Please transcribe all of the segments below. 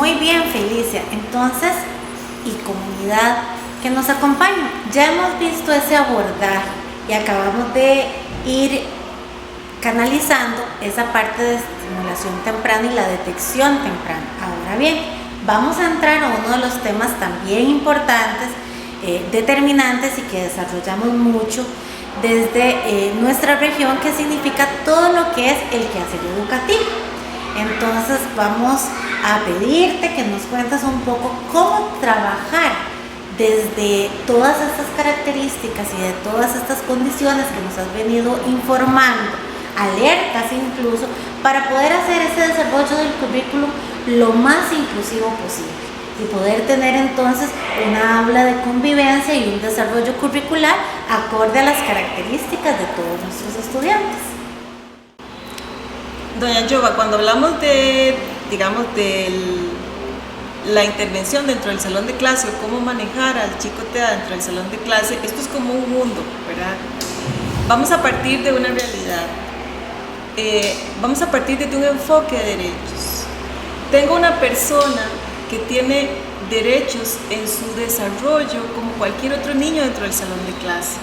Muy bien, Felicia. Entonces, y comunidad que nos acompaña, ya hemos visto ese abordaje y acabamos de ir canalizando esa parte de estimulación temprana y la detección temprana. Ahora bien, vamos a entrar a uno de los temas también importantes, determinantes y que desarrollamos mucho desde nuestra región, que significa todo lo que es el quehacer educativo. Entonces vamos a pedirte que nos cuentes un poco cómo trabajar desde todas estas características y de todas estas condiciones que nos has venido informando, alertas incluso, para poder hacer ese desarrollo del currículum lo más inclusivo posible y poder tener entonces una aula de convivencia y un desarrollo curricular acorde a las características de todos nuestros estudiantes. Doña Yoba, cuando hablamos de, la intervención dentro del salón de clase o cómo manejar al chico TEA dentro del salón de clase, esto es como un mundo, ¿verdad? Vamos a partir de una realidad, vamos a partir de un enfoque de derechos. Tengo una persona que tiene derechos en su desarrollo como cualquier otro niño dentro del salón de clase.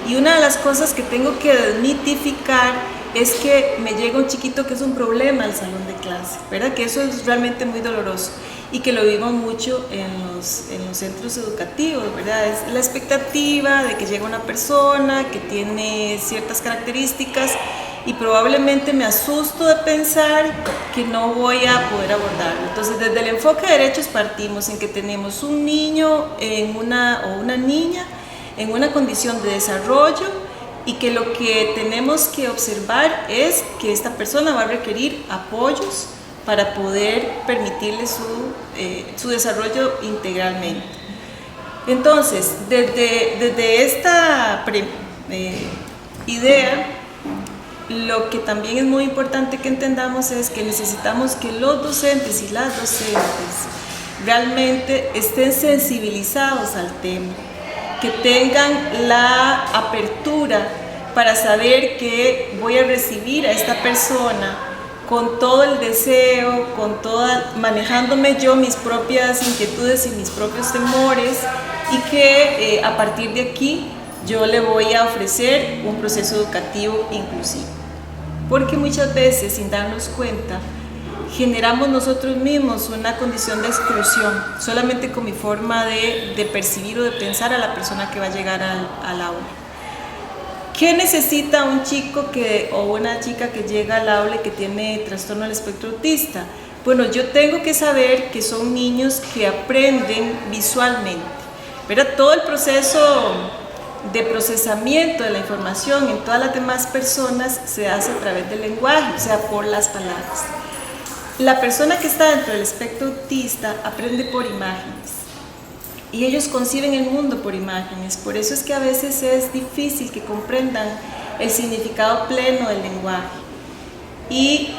Y una de las cosas que tengo que desmitificar es que me llega un chiquito que es un problema al salón de clase, ¿verdad? Que eso es realmente muy doloroso y que lo vimos mucho en los centros educativos, ¿verdad? Es la expectativa de que llega una persona que tiene ciertas características y probablemente me asusto de pensar que no voy a poder abordarlo. Entonces, desde el enfoque de derechos partimos en que tenemos un niño o una niña en una condición de desarrollo y que lo que tenemos que observar es que esta persona va a requerir apoyos para poder permitirle su desarrollo integralmente. Entonces, desde esta idea, lo que también es muy importante que entendamos es que necesitamos que los docentes y las docentes realmente estén sensibilizados al tema, que tengan la apertura para saber que voy a recibir a esta persona con todo el deseo, manejándome yo mis propias inquietudes y mis propios temores y que a partir de aquí yo le voy a ofrecer un proceso educativo inclusivo. Porque muchas veces, sin darnos cuenta, generamos nosotros mismos una condición de exclusión, solamente con mi forma de percibir o de pensar a la persona que va a llegar al aula. ¿Qué necesita un chico o una chica que llega al aula y que tiene trastorno del espectro autista? Bueno, yo tengo que saber que son niños que aprenden visualmente, ¿verdad? Todo el proceso de procesamiento de la información en todas las demás personas se hace a través del lenguaje, o sea, por las palabras. La persona que está dentro del espectro autista aprende por imágenes y ellos conciben el mundo por imágenes, por eso es que a veces es difícil que comprendan el significado pleno del lenguaje y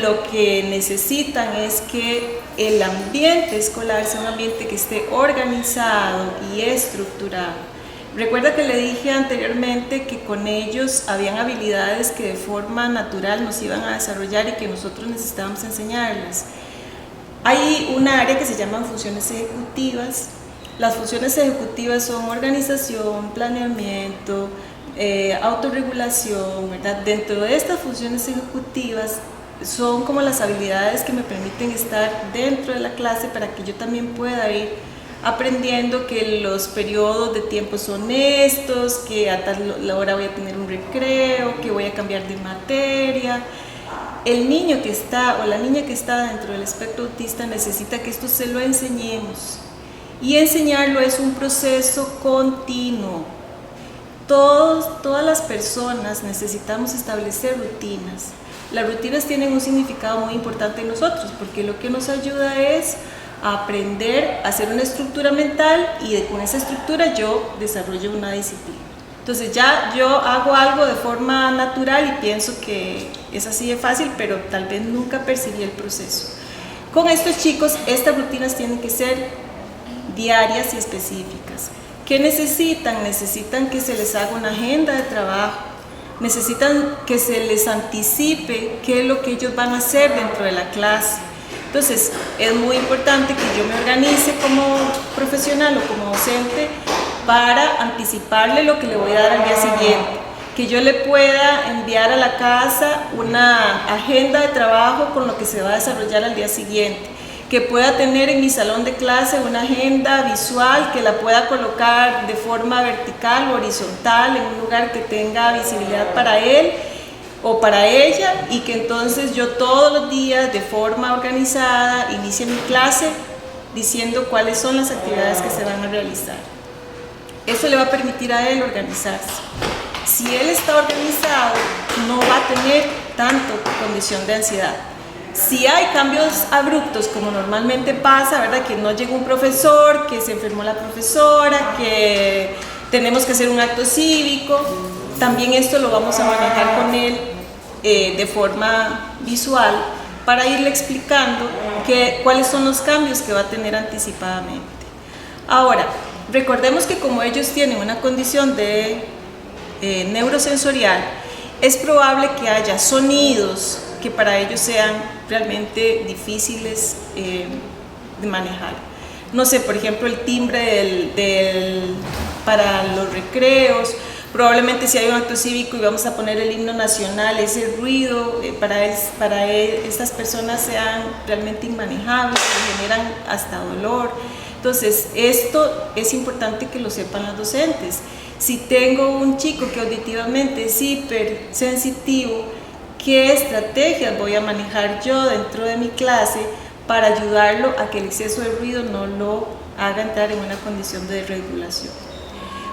lo que necesitan es que el ambiente escolar sea un ambiente que esté organizado y estructurado. Recuerda que le dije anteriormente que con ellos habían habilidades que de forma natural nos iban a desarrollar y que nosotros necesitábamos enseñarlas. Hay una área que se llaman funciones ejecutivas. Las funciones ejecutivas son organización, planeamiento, autorregulación, ¿verdad? Dentro de estas funciones ejecutivas son como las habilidades que me permiten estar dentro de la clase para que yo también pueda ir aprendiendo que los periodos de tiempo son estos, que a tal hora voy a tener un recreo, que voy a cambiar de materia. El niño que está o la niña que está dentro del espectro autista necesita que esto se lo enseñemos. Y enseñarlo es un proceso continuo. Todas las personas necesitamos establecer rutinas. Las rutinas tienen un significado muy importante en nosotros porque lo que nos ayuda es a aprender a hacer una estructura mental y con esa estructura yo desarrollo una disciplina. Entonces ya yo hago algo de forma natural y pienso que es así de fácil, pero tal vez nunca percibí el proceso. Con estos chicos, estas rutinas tienen que ser diarias y específicas. ¿Qué necesitan? Necesitan que se les haga una agenda de trabajo, necesitan que se les anticipe qué es lo que ellos van a hacer dentro de la clase. Entonces, es muy importante que yo me organice como profesional o como docente para anticiparle lo que le voy a dar al día siguiente, que yo le pueda enviar a la casa una agenda de trabajo con lo que se va a desarrollar al día siguiente, que pueda tener en mi salón de clase una agenda visual, que la pueda colocar de forma vertical o horizontal en un lugar que tenga visibilidad para él o para ella, y que entonces yo todos los días de forma organizada inicie mi clase diciendo cuáles son las actividades que se van a realizar. Eso le va a permitir a él organizarse. Si él está organizado, no va a tener tanto condición de ansiedad. Si hay cambios abruptos, como normalmente pasa, ¿verdad? Que no llegó un profesor, que se enfermó la profesora, que tenemos que hacer un acto cívico, también esto lo vamos a manejar con él de forma visual para irle explicando cuáles son los cambios que va a tener anticipadamente. Ahora, recordemos que como ellos tienen una condición de neurosensorial, es probable que haya sonidos que para ellos sean realmente difíciles de manejar. No sé, por ejemplo, el timbre para los recreos. Probablemente si hay un acto cívico y vamos a poner el himno nacional, ese ruido para estas personas sean realmente inmanejables, que generan hasta dolor. Entonces, esto es importante que lo sepan los docentes. Si tengo un chico que auditivamente es hipersensitivo, ¿qué estrategias voy a manejar yo dentro de mi clase para ayudarlo a que el exceso de ruido no lo haga entrar en una condición de desregulación?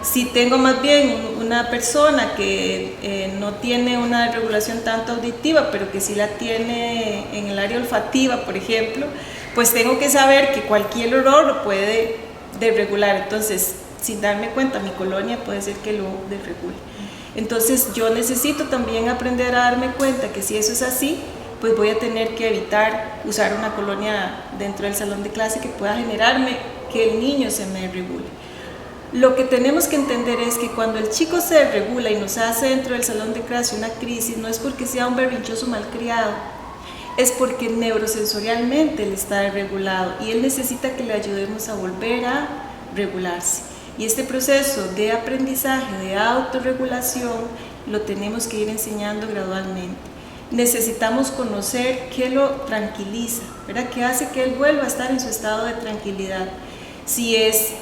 Si tengo más bien una persona que no tiene una regulación tanto auditiva, pero que sí la tiene en el área olfativa, por ejemplo, pues tengo que saber que cualquier olor lo puede desregular. Entonces, sin darme cuenta, mi colonia puede ser que lo desregule. Entonces, yo necesito también aprender a darme cuenta que si eso es así, pues voy a tener que evitar usar una colonia dentro del salón de clase que pueda generarme que el niño se me regule. Lo que tenemos que entender es que cuando el chico se regula y nos hace dentro del salón de clase una crisis, no es porque sea un berrinchoso malcriado, es porque neurosensorialmente él está desregulado y él necesita que le ayudemos a volver a regularse. Y este proceso de aprendizaje, de autorregulación, lo tenemos que ir enseñando gradualmente. Necesitamos conocer qué lo tranquiliza, ¿verdad? ¿Qué hace que él vuelva a estar en su estado de tranquilidad? Si es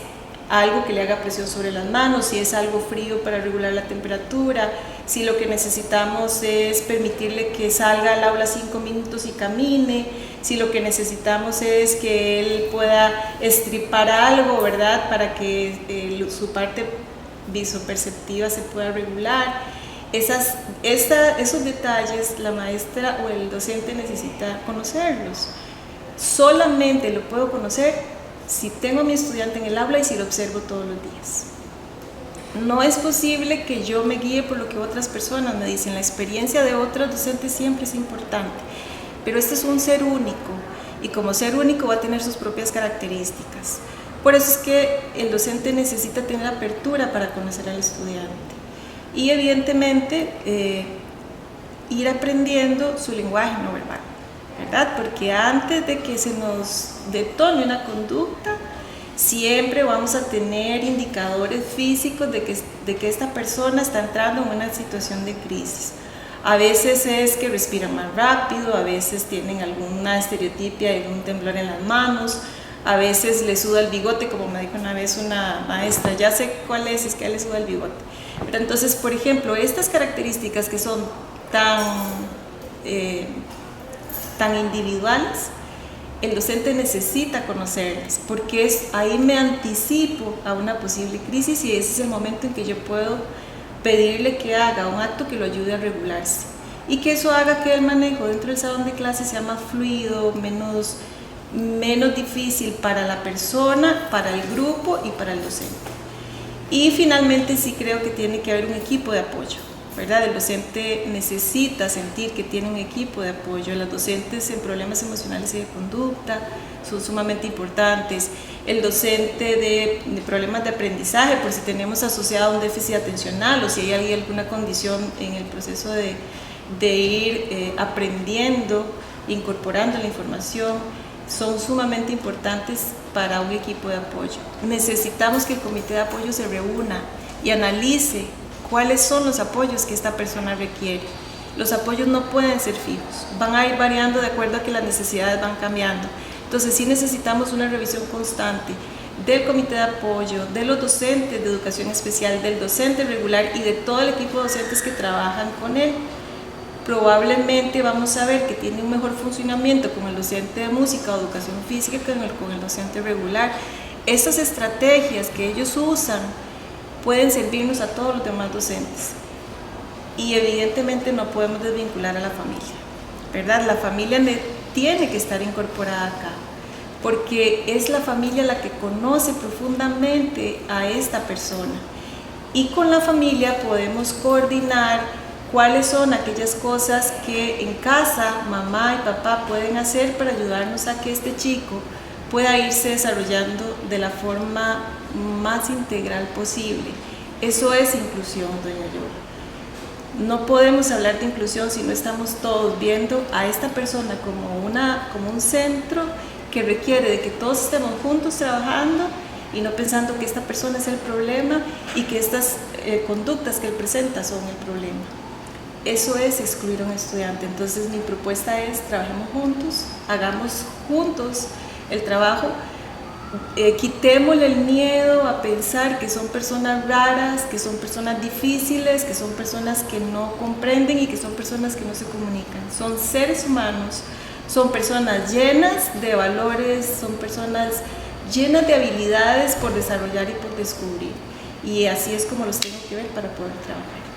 algo que le haga presión sobre las manos, si es algo frío para regular la temperatura, si lo que necesitamos es permitirle que salga al aula 5 minutos y camine, si lo que necesitamos es que él pueda estripar algo, ¿verdad? Para que su parte visoperceptiva se pueda regular. Esos detalles la maestra o el docente necesita conocerlos. Solamente lo puedo conocer si tengo a mi estudiante en el aula y si lo observo todos los días. No es posible que yo me guíe por lo que otras personas me dicen. La experiencia de otros docentes siempre es importante, pero este es un ser único y como ser único va a tener sus propias características. Por eso es que el docente necesita tener apertura para conocer al estudiante y evidentemente ir aprendiendo su lenguaje no verbal, ¿verdad? Porque antes de que se nos detone una conducta, siempre vamos a tener indicadores físicos de que esta persona está entrando en una situación de crisis. A veces es que respiran más rápido, a veces tienen alguna estereotipia y un temblor en las manos, a veces le suda el bigote, como me dijo una vez una maestra, ya sé cuál es que a él le suda el bigote. Pero entonces, por ejemplo, estas características que son tan individuales, el docente necesita conocerlas, porque ahí me anticipo a una posible crisis y ese es el momento en que yo puedo pedirle que haga un acto que lo ayude a regularse y que eso haga que el manejo dentro del salón de clase sea más fluido, menos difícil para la persona, para el grupo y para el docente. Y finalmente sí creo que tiene que haber un equipo de apoyo, ¿verdad? El docente necesita sentir que tiene un equipo de apoyo. Los docentes en problemas emocionales y de conducta son sumamente importantes. El docente de problemas de aprendizaje, por si tenemos asociado un déficit atencional o si hay alguna condición en el proceso de ir aprendiendo, incorporando la información. son sumamente importantes para un equipo de apoyo. Necesitamos que el comité de apoyo se reúna y analice cuáles son los apoyos que esta persona requiere. Los apoyos no pueden ser fijos, van a ir variando de acuerdo a que las necesidades van cambiando. Entonces sí necesitamos una revisión constante del comité de apoyo, de los docentes de educación especial, del docente regular y de todo el equipo de docentes que trabajan con él. Probablemente vamos a ver que tiene un mejor funcionamiento con el docente de música o educación física que con el docente regular. Estas estrategias que ellos usan pueden servirnos a todos los demás docentes. Y evidentemente no podemos desvincular a la familia, ¿verdad? La familia tiene que estar incorporada acá, porque es la familia la que conoce profundamente a esta persona. Y con la familia podemos coordinar cuáles son aquellas cosas que en casa mamá y papá pueden hacer para ayudarnos a que este chico pueda irse desarrollando de la forma más integral posible. Eso es inclusión, doña Yola. No podemos hablar de inclusión si no estamos todos viendo a esta persona como un centro que requiere de que todos estemos juntos trabajando y no pensando que esta persona es el problema y que estas conductas que él presenta son el problema. Eso es excluir a un estudiante. Entonces mi propuesta es: trabajemos juntos, hagamos juntos el trabajo, quitémosle el miedo a pensar que son personas raras, que son personas difíciles, que son personas que no comprenden y que son personas que no se comunican. Son seres humanos, son personas llenas de valores, son personas llenas de habilidades por desarrollar y por descubrir. Y así es como los tengo que ver para poder trabajar.